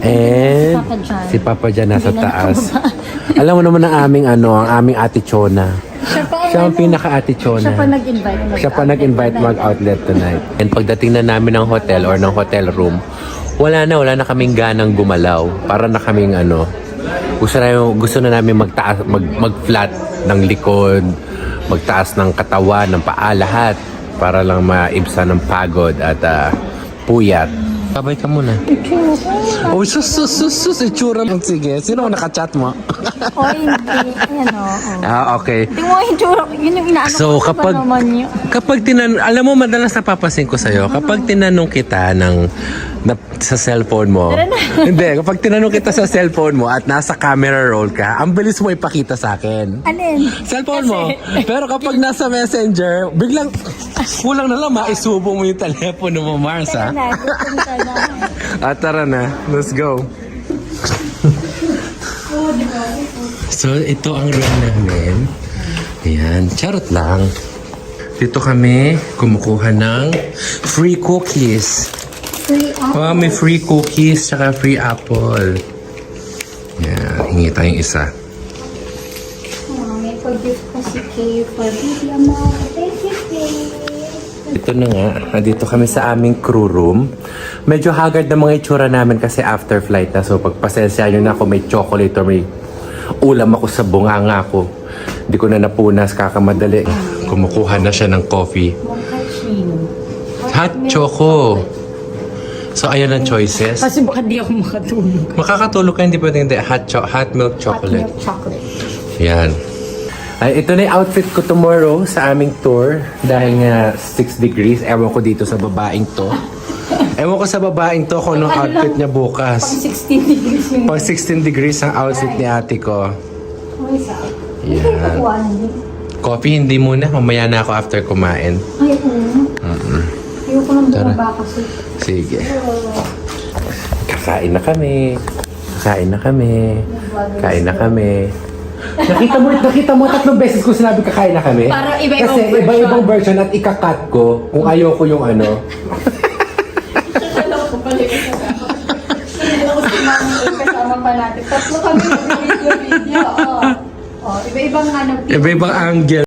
And Papa John. si Papa John nasa Hindi na taas. nakababa. Alam mo naman ang aming Ate Chona. Siya ang pinaka-Ate Chona. Siya pa nag-invite Siya pa nag-invite mag-outlet tonight. And pagdating na namin ng hotel or ng hotel room, wala na kaming ganang gumalaw. Para na kaming gusto na namin mag-flat ng likod, magtaas ng katawan, ng paa, lahat. Para lang maibsa ng pagod at puyat. Sabay ka muna. Oh, sus, itsura mo. Sige, sino ang nakachat mo? O hindi, Okay. Hindi mo itsura, yun yung inaano So, ko pa naman yun. kapag alam mo, madalas napapasin ko sa'yo, kapag tinanong kita sa cellphone mo, hindi, kapag tinanong kita sa cellphone mo at nasa camera roll ka, ang bilis mo ipakita sa akin. Alin? Cellphone mo. Pero kapag nasa messenger, biglang kulang na lang maisubo mo yung telepono mo, Mars, ha? Tara na. Let's go. So, ito ang room namin. Ayan. Charot lang. Dito kami kumukuha ng free cookies. Free apple. Oh, may free cookies tsaka free apple. Ayan. Hingi tayong isa. May pag-gift ko si Kay for baby amount. Thank you, Kay. Ito na nga, nandito kami sa aming crew room. Medyo haggard na mga itsura namin kasi after flight na. So pagpasensya nyo na ako may chocolate or may ulam ako sa bunganga ko. Hindi ko na napunas kakamadali. Kumukuha na siya ng coffee. Hot choco. So ayan ang choices. Kasi baka di ako makatulog. Makakatulog ka, hindi pwede hindi. Hot milk chocolate. Hot milk chocolate. Yan. Ay, ito na yung outfit ko tomorrow sa aming tour. Dahil nga 6 degrees. Ewan ko dito sa babaeng to. Ewan ko sa babaeng to kung anong outfit niya bukas. Pang 16 degrees yung... Pang 16 degrees ang outfit ni ate ko. Ay, sa... Yan. Hindi kayo kukuha din. Coffee hindi muna. Mamaya na ako after kumain. Ay, oo. Ayoko lang bumaba kasi. Sige. Kakain na kami. Kain na kami. Nakita mo 3 beses ko sinabi kakain na kami. Para iba-ibang Kasi version. iba-ibang version at ikakat ko kung ayoko yung ano. Alam ko pala kasama pa natin. 3 kami video. Iba-ibang Iba-ibang angle.